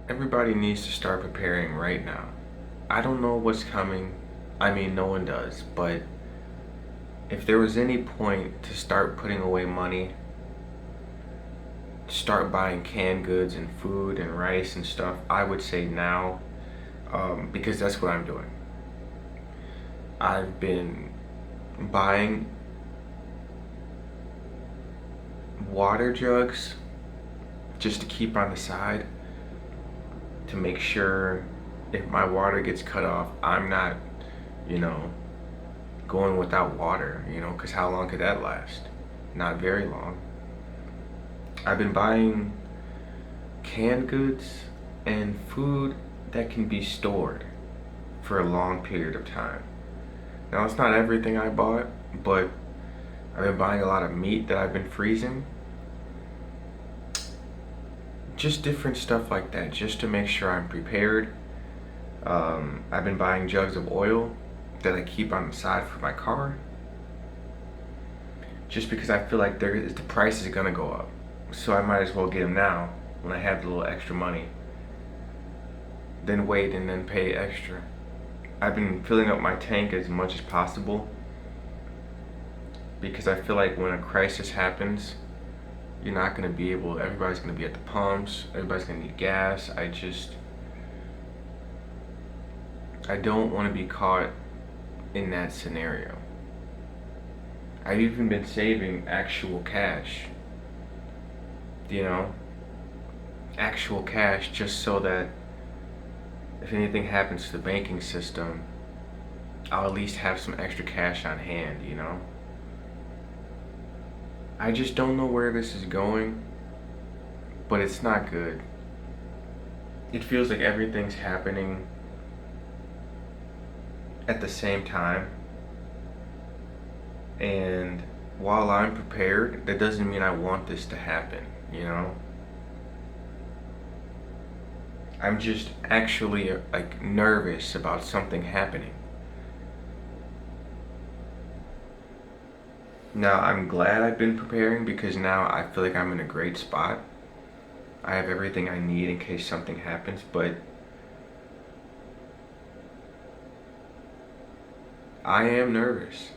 Everybody needs to start preparing right now. I don't know what's coming. I mean, no one does. But if there was any point to start putting away money, start buying canned goods and food and rice and stuff, I would say now, because that's what I'm doing. I've been buying water jugs just to keep on the side to make sure if my water gets cut off, I'm not, you know, going without water, because how long could that last? Not very long. I've been buying canned goods and food that can be stored for a long period of time. Now, it's not everything I bought, but I've been buying a lot of meat that I've been freezing. Just different stuff like that, just to make sure I'm prepared. I've been buying jugs of oil that I keep on the side for my car, just because I feel like the price is gonna go up. So I might as well get them now when I have the little extra money, then wait and then pay extra. I've been filling up my tank as much as possible because I feel like when a crisis happens, you're not gonna be able, everybody's gonna be at the pumps, everybody's gonna need gas. I don't wanna be caught in that scenario. I've even been saving actual cash, you know, actual cash just so that if anything happens to the banking system, I'll at least have some extra cash on hand. I just don't know where this is going, but it's not good. It feels like everything's happening at the same time, and while I'm prepared, that doesn't mean I want this to happen. I'm just actually like nervous about something happening. Now, I'm glad I've been preparing because now I feel like I'm in a great spot. I have everything I need in case something happens, but I am nervous.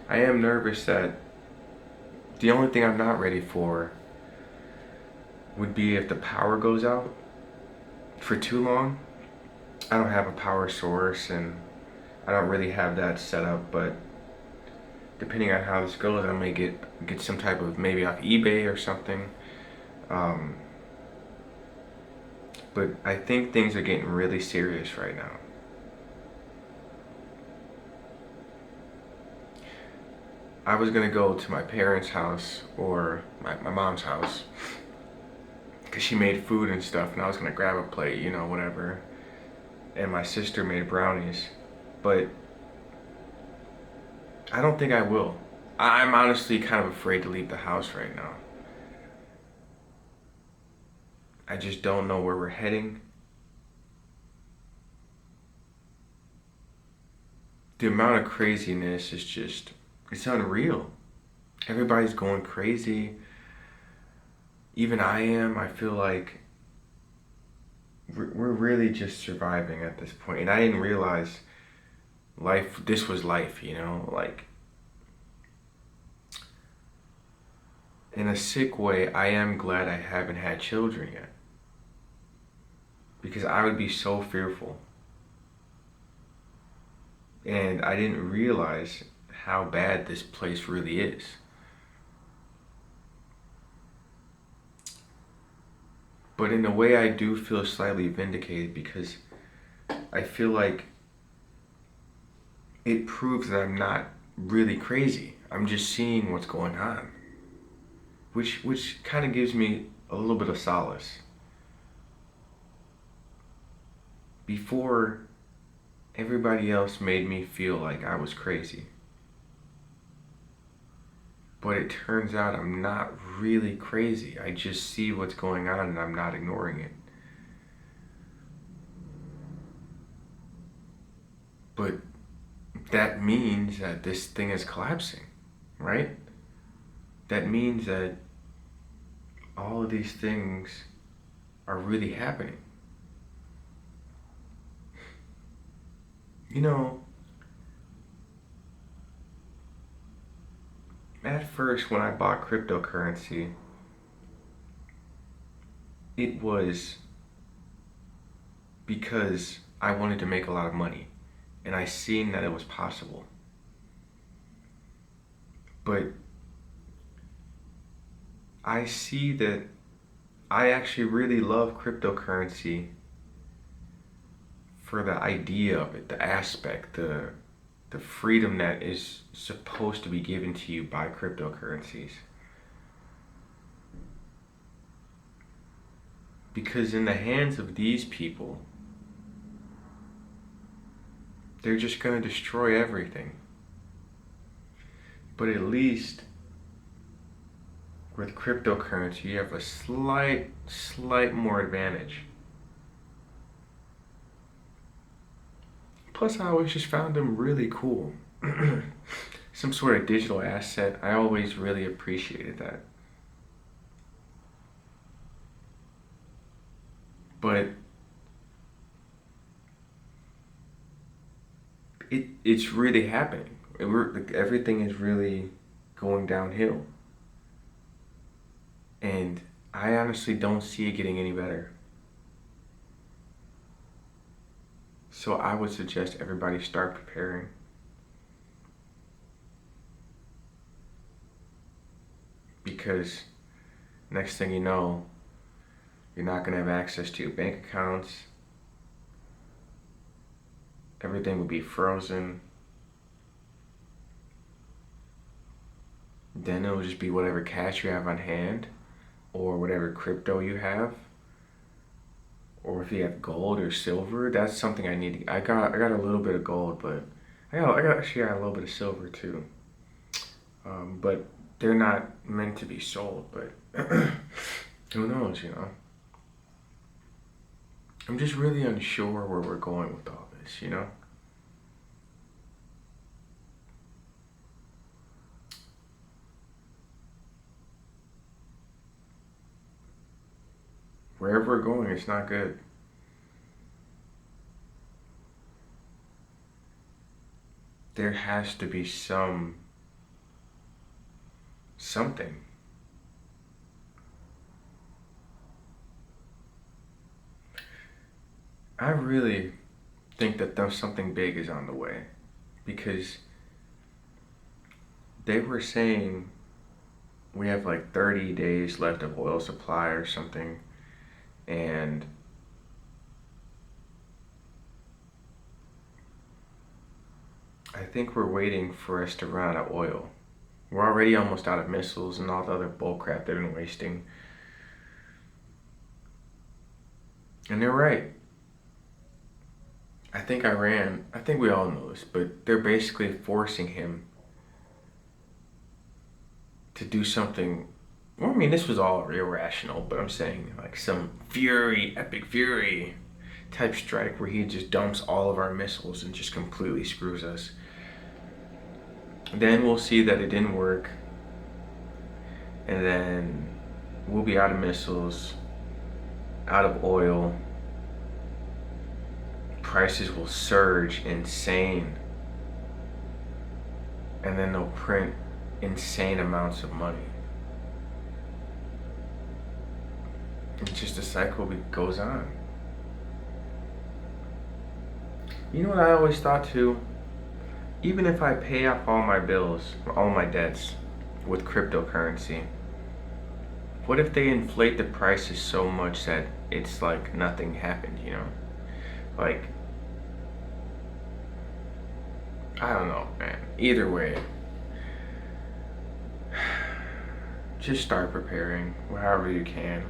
I am nervous that the only thing I'm not ready for would be if the power goes out for too long. I don't have a power source and I don't really have that set up, but depending on how this goes, I may get some type of, maybe off eBay or something. Um, but I think things are getting really serious right now. I was gonna go to my parents' house or my mom's house because she made food and stuff, and I was gonna grab a plate, whatever. And my sister made brownies, but I don't think I will. I'm honestly kind of afraid to leave the house right now. I just don't know where we're heading. The amount of craziness is just, it's unreal. Everybody's going crazy. Even I am. I feel like we're really just surviving at this point. And I didn't realize this was life. Like, in a sick way, I am glad I haven't had children yet. Because I would be so fearful. And I didn't realize how bad this place really is. But in a way, I do feel slightly vindicated because I feel like it proves that I'm not really crazy. I'm just seeing what's going on, which kind of gives me a little bit of solace. Before, everybody else made me feel like I was crazy. But it turns out I'm not really crazy. I just see what's going on and I'm not ignoring it. But that means that this thing is collapsing, right? That means that all of these things are really happening. You know, at first when I bought cryptocurrency, it was because I wanted to make a lot of money and I seen that it was possible. But I see that I actually really love cryptocurrency for the idea of it, the aspect, the freedom that is supposed to be given to you by cryptocurrencies. Because in the hands of these people, they're just going to destroy everything. But at least with cryptocurrency, you have a slight more advantage. Plus, I always just found them really cool. Some sort of digital asset, I always really appreciated that. But it's really happening. Everything is really going downhill. And I honestly don't see it getting any better. So I would suggest everybody start preparing. Because next thing you know, you're not going to have access to your bank accounts. Everything will be frozen. Then it'll just be whatever cash you have on hand or whatever crypto you have. Or if you have gold or silver, that's something I need. I got a little bit of gold, but actually got a little bit of silver too. But they're not meant to be sold. But who knows, you know? I'm just really unsure where we're going with all this, you know? Wherever we're going, it's not good. There has to be something. I really think that something big is on the way because they were saying we have like 30 days left of oil supply or something, and I think we're waiting for us to run out of oil. We're already almost out of missiles and all the other bull crap they've been wasting. And they're right. I think we all know this, but they're basically forcing him to do something. Well, I mean, this was all irrational, but I'm saying like some epic fury type strike where he just dumps all of our missiles and just completely screws us. Then we'll see that it didn't work, and then we'll be out of missiles, out of oil. Prices will surge insane, and then they'll print insane amounts of money. It's just a cycle goes on. You know what I always thought too? Even if I pay off all my bills, all my debts with cryptocurrency, what if they inflate the prices so much that it's like nothing happened, you know? Like, I don't know, man. Either way, just start preparing however you can.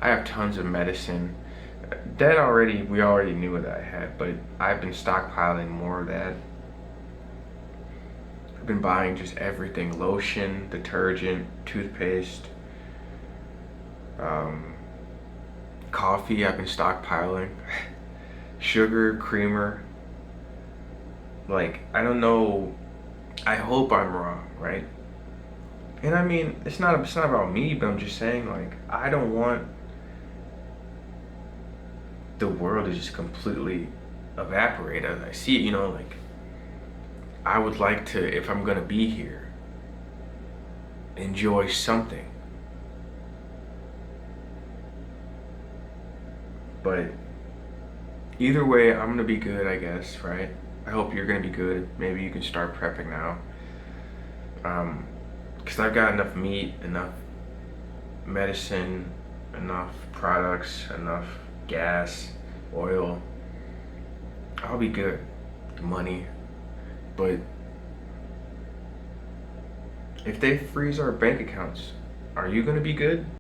I have tons of medicine. We already knew that I had, but I've been stockpiling more of that. I've been buying just everything: lotion, detergent, toothpaste, coffee. I've been stockpiling sugar, creamer. Like, I don't know. I hope I'm wrong, right? And I mean, it's not about me, but I'm just saying, like, I don't want the world is just completely evaporated. I see it, like I would like to, if I'm gonna be here, enjoy something. But either way, I'm gonna be good, I guess, right? I hope you're gonna be good. Maybe you can start prepping now. Because I've got enough meat, enough medicine, enough products, enough gas, oil. I'll be good. Money. But if they freeze our bank accounts, are you gonna be good?